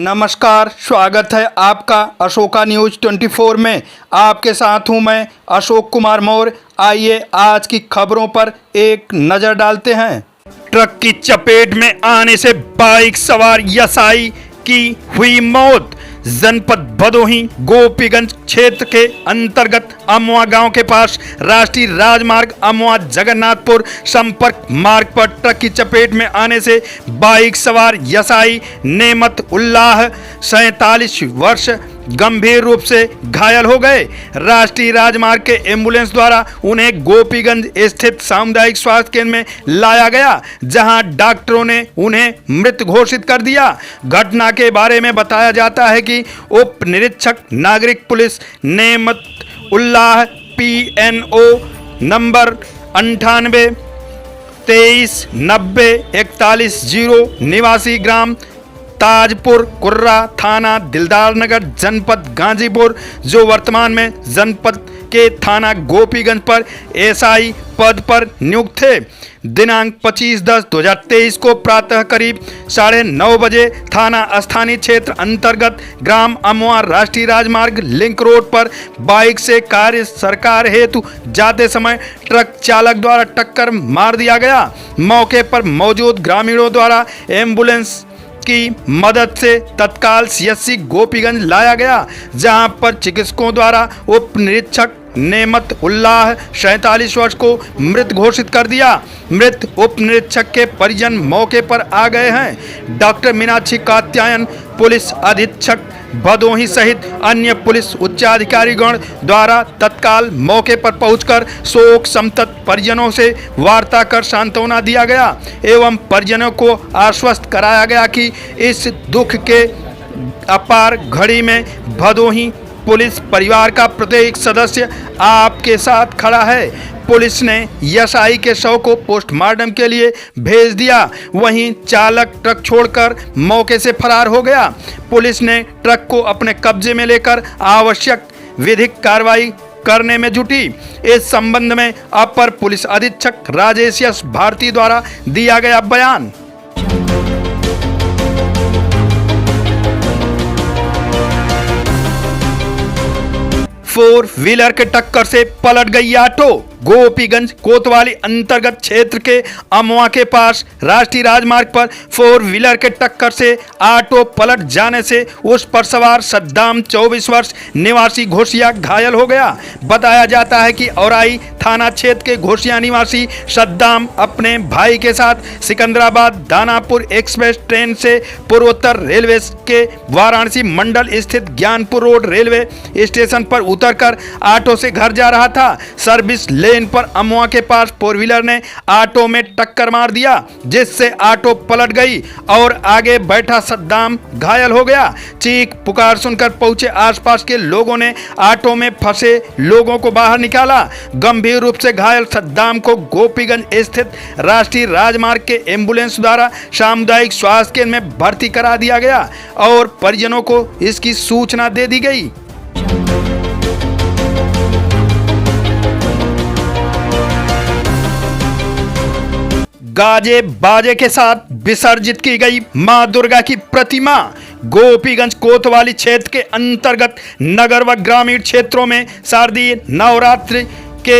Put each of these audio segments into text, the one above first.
नमस्कार, स्वागत है आपका अशोका न्यूज़ 24 में। आपके साथ हूं मैं अशोक कुमार मौर्य। आइए आज की खबरों पर एक नज़र डालते हैं। ट्रक की चपेट में आने से बाइक सवार यसाई की हुई मौत। जनपद भदोही गोपीगंज क्षेत्र के अंतर्गत अमवा गांव के पास राष्ट्रीय राजमार्ग अमवा जगन्नाथपुर संपर्क मार्ग पर ट्रक की चपेट में आने से बाइक सवार यसाई नेमत उल्लाह 47 वर्ष गंभीर रूप से घायल हो गए। राष्ट्रीय राजमार्ग के एम्बुलेंस द्वारा उन्हें गोपीगंज स्थित सामुदायिक स्वास्थ्य केंद्र में लाया गया, जहां डॉक्टरों ने उन्हें मृत घोषित कर दिया। घटना के बारे में बताया जाता है कि उप निरीक्षक नागरिक पुलिस नेमत उल्लाह PNO नंबर 98 23 90 41 0 निवासी ग्राम ताजपुर कुर्रा थाना दिलदार नगर जनपद गाजीपुर, जो वर्तमान में जनपद के थाना गोपीगंज पर एसआई पद पर नियुक्त थे, दिनांक 25/10/2023 को प्रातः करीब 9:30 बजे थाना स्थानीय क्षेत्र अंतर्गत ग्राम अमवा राष्ट्रीय राजमार्ग लिंक रोड पर बाइक से कार्य सरकार हेतु जाते समय ट्रक चालक द्वारा टक्कर मार दिया गया। मौके पर मौजूद ग्रामीणों द्वारा एम्बुलेंस की मदद से तत्काल CHC गोपीगंज लाया गया, जहां पर चिकित्सकों द्वारा उप निरीक्षक नेमत उल्लाह 47 वर्ष को मृत घोषित कर दिया। मृत उप निरीक्षक के परिजन मौके पर आ गए हैं। डॉक्टर मीनाक्षी कात्यायन पुलिस अधीक्षक भदोही सहित अन्य पुलिस उच्चाधिकारीगण द्वारा तत्काल मौके पर पहुंचकर शोक संतप्त परिजनों से वार्ता कर सांत्वना दिया गया एवं परिजनों को आश्वस्त कराया गया कि इस दुख के अपार घड़ी में भदोही पुलिस परिवार का प्रत्येक सदस्य आपके साथ खड़ा है। पुलिस ने यसाई के शव को पोस्टमार्टम के लिए भेज दिया, वहीं चालक ट्रक छोड़कर मौके से फरार हो गया। पुलिस ने ट्रक को अपने कब्जे में लेकर आवश्यक विधिक कार्रवाई करने में जुटी। इस संबंध में अपर पुलिस अधीक्षक राजेश एस भारती द्वारा दिया गया बयान। 4 व्हीलर के टक्कर से पलट गई ऑटो। गोपीगंज कोतवाली अंतर्गत क्षेत्र के अमवा के पास राष्ट्रीय राजमार्ग पर 4 व्हीलर के टक्कर से ऑटो पलट जाने से उस पर सवार सद्दाम 24 वर्ष निवासी घोसिया घायल हो गया। बताया जाता है कि औराई थाना क्षेत्र के घोसिया निवासी सद्दाम अपने भाई के साथ सिकंदराबाद दानापुर एक्सप्रेस ट्रेन से पूर्वोत्तर रेलवे के वाराणसी मंडल स्थित ज्ञानपुर रोड रेलवे स्टेशन पर उतरकर ऑटो से घर जा रहा था। सर्विस लेन पर अमवा के पास 4 व्हीलर ने ऑटो में टक्कर मार दिया, जिससे ऑटो पलट गई और आगे बैठा सद्दाम घायल हो गया। चीख पुकार सुनकर पहुंचे आसपास के लोगों ने ऑटो में फंसे लोगों को बाहर निकाला। गंभीर रूप से घायल सद्दाम को गोपीगंज स्थित राष्ट्रीय राजमार्ग के एम्बुलेंस द्वारा सामुदायिक स्वास्थ्य केंद्र में भर्ती करा दिया गया और परिजनों को इसकी सूचना दे दी गई। गाजे बाजे के साथ विसर्जित की गई मां दुर्गा की प्रतिमा। गोपीगंज कोतवाली क्षेत्र के अंतर्गत नगर व ग्रामीण क्षेत्रों में शारदीय नवरात्रि के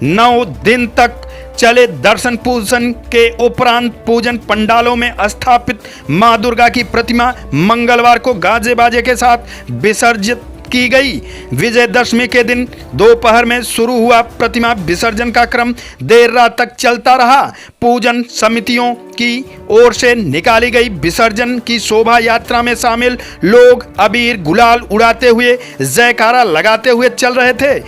9 दिन तक चले दर्शन पूजन के उपरांत पूजन पंडालों में स्थापित मां दुर्गा की प्रतिमा मंगलवार को गाजे बाजे के साथ विसर्जित की गई। विजयदशमी के दिन दोपहर में शुरू हुआ प्रतिमा विसर्जन का क्रम देर रात तक चलता रहा। पूजन समितियों की ओर से निकाली गई विसर्जन की शोभा यात्रा में शामिल लोग अबीर गुलाल उड़ाते हुए जयकारा लगाते हुए चल रहे थे।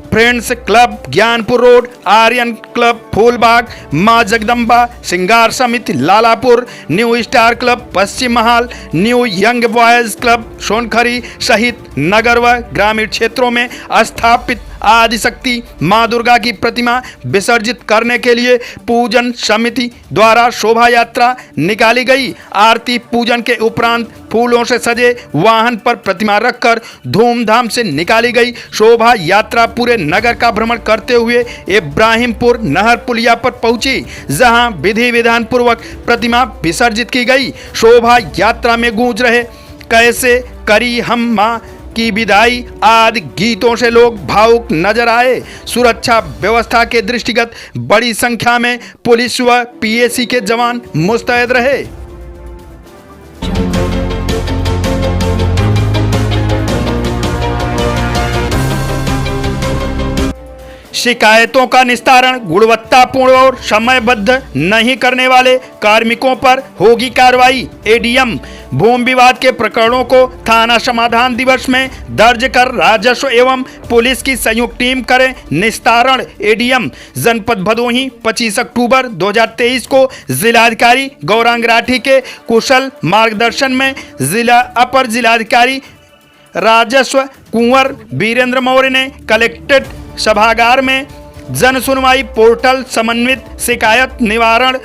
Friends club Gyanpur road, Aryan club Phoolbagh, मां जगदम्बा श्रृंगार समिति Lalapur, new star club Paschim Mahal, new young boys club Sonkhari सहित नगर व ग्रामीण क्षेत्रों में स्थापित आदिशक्ति मां दुर्गा की प्रतिमा विसर्जित करने के लिए पूजन समिति द्वारा शोभा यात्रा निकाली गई। आरती पूजन के उपरांत फूलों से सजे वाहन पर प्रतिमा रखकर धूमधाम से निकाली गई शोभा यात्रा पूरे नगर का भ्रमण करते हुए इब्राहिमपुर नहर पुलिया पर पहुंची, जहां विधि विधान पूर्वक प्रतिमा विसर्जित की गई। शोभा यात्रा में गूंज रहे कैसे करी हम माँ की विदाई आदि गीतों से लोग भावुक नजर आए। सुरक्षा व्यवस्था के दृष्टिगत बड़ी संख्या में पुलिस व पीएसी के जवान मुस्तैद रहे। शिकायतों का निस्तारण गुणवत्तापूर्ण और समयबद्ध नहीं करने वाले कार्मिकों पर होगी कार्रवाई। एडीएम भूमि विवाद के प्रकरणों को थाना समाधान दिवस में दर्ज कर राजस्व एवं पुलिस की संयुक्त टीम करे निस्तारण। एडीएम जनपद भदोही 25 अक्टूबर 2023 को जिलाधिकारी गौरांग राठी के कुशल मार्गदर्शन में जिला अपर जिलाधिकारी राजस्व कुंवर वीरेंद्र मौर्य ने कलेक्ट्रेट सभागार में जन सुनवाई पोर्टल समन्वित शिकायत निवारण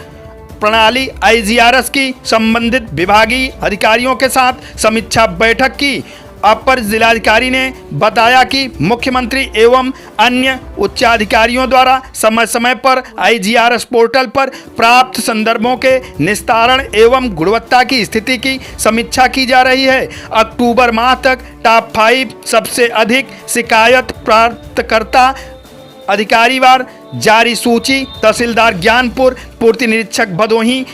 प्रणाली IGRS की संबंधित विभागीय अधिकारियों के साथ समीक्षा बैठक की। अपर जिलाधिकारी ने बताया कि मुख्यमंत्री एवं अन्य उच्चाधिकारियों द्वारा समय समय पर IGRS पोर्टल पर प्राप्त संदर्भों के निस्तारण एवं गुणवत्ता की स्थिति की समीक्षा की जा रही है। अक्टूबर माह तक टॉप 5 सबसे अधिक शिकायत प्राप्तकर्ता अधिकारीवार जारी सूची तहसीलदार ज्ञानपुर, पूर्ति निरीक्षक भदोही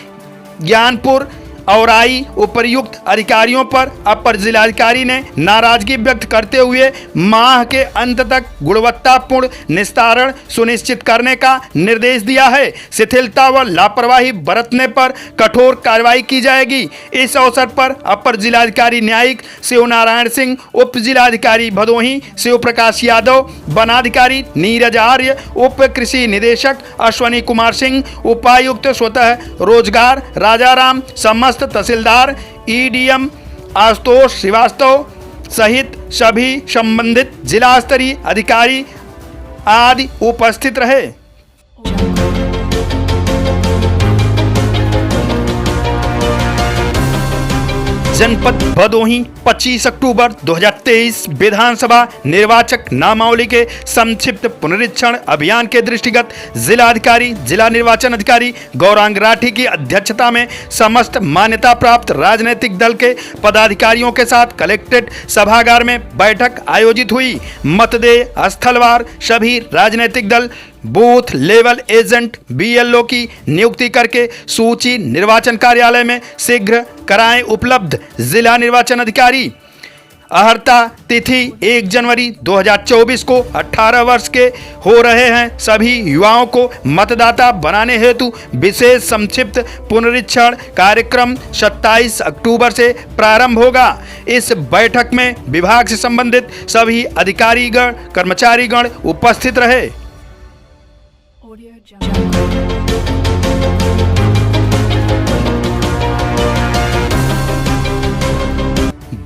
ज्ञानपुर औराई उपर्युक्त अधिकारियों पर अपर जिलाधिकारी ने नाराजगी व्यक्त करते हुए माह के अंत तक गुणवत्तापूर्ण निस्तारण सुनिश्चित करने का निर्देश दिया है। शिथिलता व लापरवाही बरतने पर कठोर कार्रवाई की जाएगी। इस अवसर पर अपर जिलाधिकारी न्यायिक शिव नारायण सिंह, उप जिलाधिकारी भदोही शिव प्रकाश यादव, वनाधिकारी नीरज आर्य, उप कृषि निदेशक अश्वनी कुमार सिंह, उपायुक्त स्वतः रोजगार राजाराम, समस्त तहसीलदार, ईडीएम आशुतोष श्रीवास्तव सहित सभी संबंधित जिला स्तरीय अधिकारी आदि उपस्थित रहे। जनपद भदोही 25 अक्टूबर 2023 विधानसभा निर्वाचक नामावली के संक्षिप्त पुनरीक्षण अभियान के दृष्टिगत जिलाधिकारी जिला निर्वाचन अधिकारी गौरांग राठी की अध्यक्षता में समस्त मान्यता प्राप्त राजनीतिक दल के पदाधिकारियों के साथ कलेक्ट्रेट सभागार में बैठक आयोजित हुई। मतदेय स्थलवार सभी राजनीतिक दल बूथ लेवल एजेंट BLO की नियुक्ति करके सूची निर्वाचन कार्यालय में शीघ्र कराएं उपलब्ध। जिला निर्वाचन अधिकारी अहर्ता तिथि 1 जनवरी 2024 को 18 वर्ष के हो रहे हैं सभी युवाओं को मतदाता बनाने हेतु विशेष संक्षिप्त पुनरीक्षण कार्यक्रम 27 अक्टूबर से प्रारंभ होगा। इस बैठक में विभाग से संबंधित सभी अधिकारीगण कर्मचारीगण उपस्थित रहे।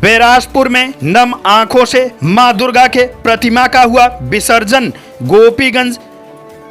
बैराजपुर में नम आंखों से मां दुर्गा के प्रतिमा का हुआ विसर्जन। गोपीगंज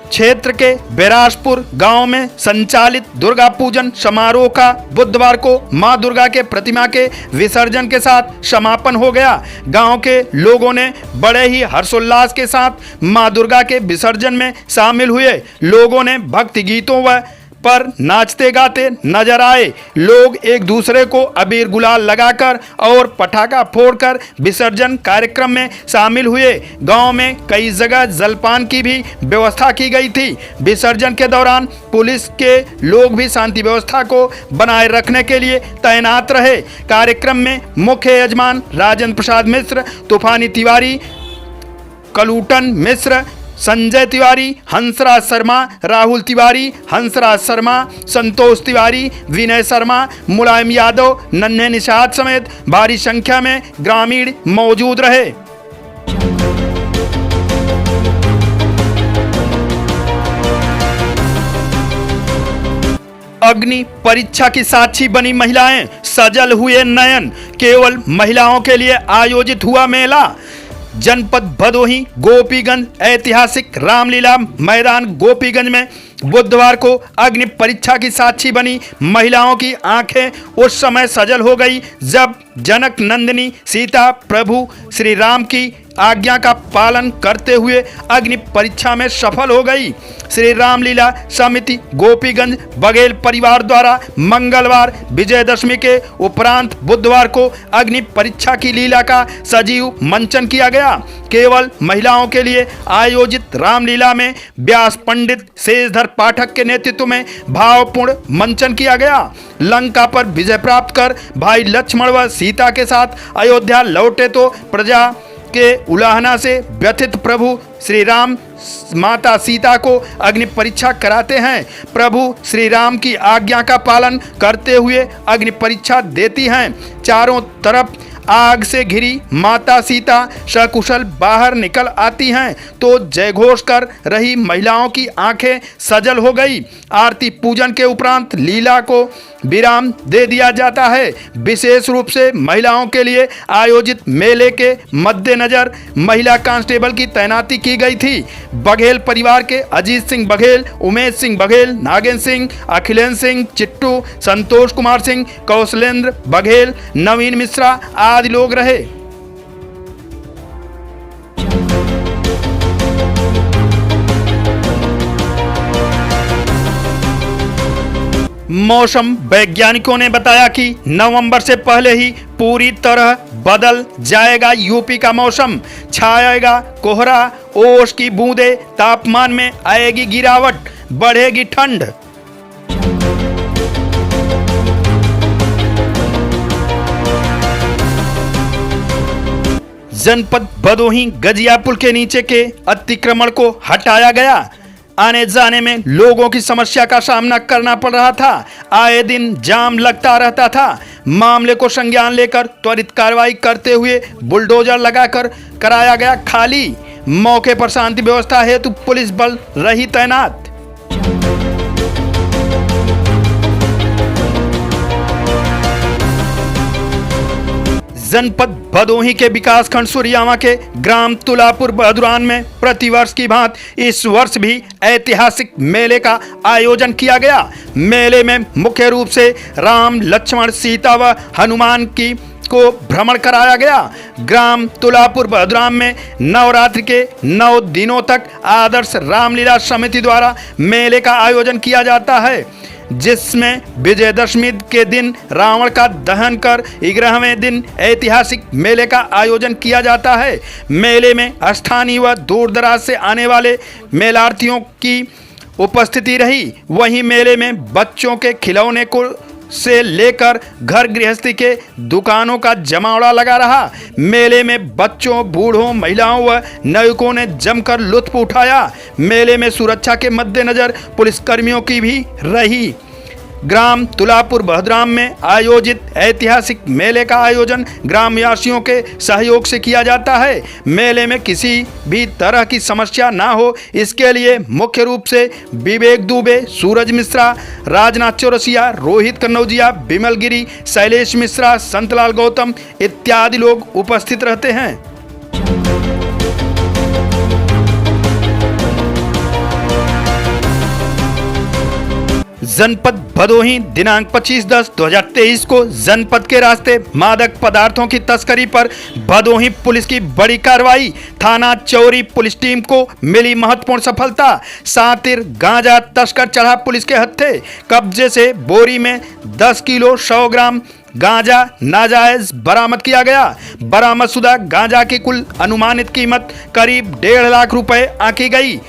क्षेत्र के बैराजपुर गांव में संचालित दुर्गा पूजन समारोह का बुधवार को मां दुर्गा के प्रतिमा के विसर्जन के साथ समापन हो गया। गांव के लोगों ने बड़े ही हर्षोल्लास के साथ मां दुर्गा के विसर्जन में शामिल हुए। लोगों ने भक्ति गीतों व पर नाचते गाते नजर आए। लोग एक दूसरे को अबीर गुलाल लगाकर और पटाखा फोड़कर विसर्जन कार्यक्रम में शामिल हुए। गांव में कई जगह जलपान की भी व्यवस्था की गई थी। विसर्जन के दौरान पुलिस के लोग भी शांति व्यवस्था को बनाए रखने के लिए तैनात रहे। कार्यक्रम में मुख्य यजमान राजेंद्र प्रसाद मिश्र, तूफानी तिवारी, कलूटन मिश्र, संजय तिवारी, हंसराज शर्मा, राहुल तिवारी, हंसराज शर्मा, संतोष तिवारी, विनय शर्मा, मुलायम यादव, नन्हे निषाद समेत भारी संख्या में ग्रामीण मौजूद रहे। अग्नि परीक्षा की साक्षी बनी महिलाएं, सजल हुए नयन। केवल महिलाओं के लिए आयोजित हुआ मेला। जनपद भदोही गोपीगंज ऐतिहासिक रामलीला मैदान गोपीगंज में बुधवार को अग्नि परीक्षा की साक्षी बनी महिलाओं की आंखें उस समय सजल हो गई जब जनक नंदिनी सीता प्रभु श्री राम की आज्ञा का पालन करते हुए अग्नि परीक्षा में सफल हो गई। श्री रामलीला समिति गोपीगंज बघेल परिवार द्वारा मंगलवार विजयदशमी के उपरांत बुधवार को अग्नि परीक्षा की लीला का सजीव मंचन किया गया। केवल महिलाओं के लिए आयोजित रामलीला में व्यास पंडित शेषधर पाठक के नेतृत्व में भावपूर्ण मंचन किया गया। लंका पर विजय प्राप्त कर भाई लक्ष्मण व सीता के साथ अयोध्या लौटे तो प्रजा के उलाहना से व्यथित प्रभु श्री राम माता सीता को अग्नि परीक्षा कराते हैं। प्रभु श्री राम की आज्ञा का पालन करते हुए अग्नि परीक्षा देती हैं। चारों तरफ आग से घिरी माता सीता सकुशल बाहर निकल आती हैं तो जयघोष कर रही महिलाओं की आंखें सजल हो गई। आरती पूजन के उपरांत लीला को विराम दे दिया जाता है। विशेष रूप से महिलाओं के लिए आयोजित मेले के मद्देनजर महिला कांस्टेबल की तैनाती की गई थी। बघेल परिवार के अजीत सिंह बघेल, उमेश सिंह बघेल, नागेंद्र सिंह, अखिलेंद्र सिंह चिट्टू, संतोष कुमार सिंह, कौशलेंद्र बघेल, नवीन मिश्रा आदि लोग रहे। मौसम वैज्ञानिकों ने बताया कि नवंबर से पहले ही पूरी तरह बदल जाएगा यूपी का मौसम। छाएगा कोहरा, ओस की बूंदें, तापमान में आएगी गिरावट, बढ़ेगी ठंड। जनपद भदोही गजिया पुल के नीचे के अतिक्रमण को हटाया गया। आने जाने में लोगों की समस्या का सामना करना पड़ रहा था। आए दिन जाम लगता रहता था। मामले को संज्ञान लेकर त्वरित कार्रवाई करते हुए बुलडोजर लगाकर कराया गया खाली। मौके पर शांति व्यवस्था हेतु पुलिस बल रही तैनात। जनपद भदोही के विकासखंड सूर्यावा के ग्राम तुलापुर बहदुरान में प्रतिवर्ष की भांति इस वर्ष भी ऐतिहासिक मेले का आयोजन किया गया। मेले में मुख्य रूप से राम, लक्ष्मण, सीता व हनुमान की को भ्रमण कराया गया। ग्राम तुलापुर बहदुराम में नवरात्रि के 9 दिनों तक आदर्श रामलीला समिति द्वारा मेले का आयोजन किया जाता है, जिसमें विजयदशमी के दिन रावण का दहन कर 11वें दिन ऐतिहासिक मेले का आयोजन किया जाता है। मेले में स्थानीय व दूर दराज से आने वाले मेलार्थियों की उपस्थिति रही। वहीं मेले में बच्चों के खिलौने को से लेकर घर गृहस्थी के दुकानों का जमावड़ा लगा रहा। मेले में बच्चों, बूढ़ों, महिलाओं व नागरिकों ने जमकर लुत्फ उठाया। मेले में सुरक्षा के मद्देनजर पुलिसकर्मियों की भी रही। ग्राम तुलापुर बहदुराम में आयोजित ऐतिहासिक मेले का आयोजन ग्रामवासियों के सहयोग से किया जाता है। मेले में किसी भी तरह की समस्या ना हो, इसके लिए मुख्य रूप से विवेक दुबे, सूरज मिश्रा, राजनाथ चौरसिया, रोहित कन्नौजिया, बिमल गिरी, शैलेश मिश्रा, संतलाल गौतम इत्यादि लोग उपस्थित रहते हैं। जनपद भदोही दिनांक 25/10/2023 को जनपद के रास्ते मादक पदार्थों की तस्करी पर भदोही पुलिस की बड़ी कार्रवाई। थाना चौरी पुलिस टीम को मिली महत्वपूर्ण सफलता। सातिर गांजा तस्कर चढ़ा पुलिस के हत्थे। कब्जे से बोरी में 10 किलो 100 ग्राम गांजा नाजायज बरामद किया गया। बरामदशुदा गांजा की कुल अनुमानित कीमत करीब 1.5 लाख रुपए आंकी गई।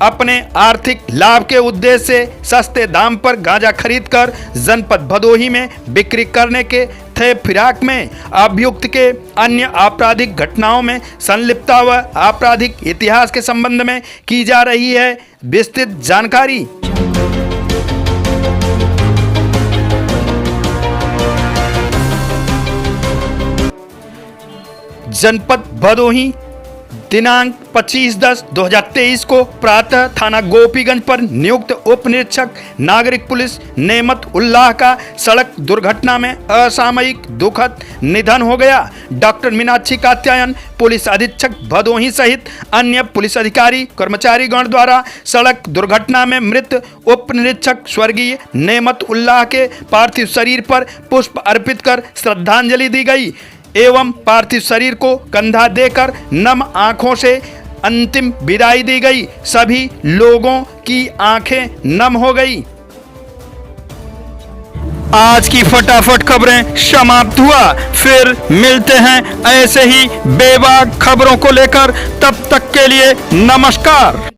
अपने आर्थिक लाभ के उद्देश्य से सस्ते दाम पर गांजा खरीदकर जनपद भदोही में बिक्री करने के थे फिराक में अभियुक्त के अन्य आपराधिक घटनाओं में संलिप्तता व आपराधिक इतिहास के संबंध में की जा रही है विस्तृत जानकारी। जनपद भदोही दिनांक 25/10/2023 को प्रातः थाना गोपीगंज पर नियुक्त उप निरीक्षक नागरिक पुलिस नेमत उल्लाह का सड़क दुर्घटना में असामयिक दुखद निधन हो गया। डॉक्टर मीनाक्षी कात्यायन पुलिस अधीक्षक भदोही सहित अन्य पुलिस अधिकारी कर्मचारीगण द्वारा सड़क दुर्घटना में मृत उप निरीक्षक स्वर्गीय नेमत उल्लाह के पार्थिव शरीर पर पुष्प अर्पित कर श्रद्धांजलि दी गई। एवं पार्थिव शरीर को कंधा देकर नम आंखों से अंतिम विदाई दी गई। सभी लोगों की आंखें नम हो गई। आज की फटाफट खबरें समाप्त हुआ। फिर मिलते हैं ऐसे ही बेबाक खबरों को लेकर। तब तक के लिए नमस्कार।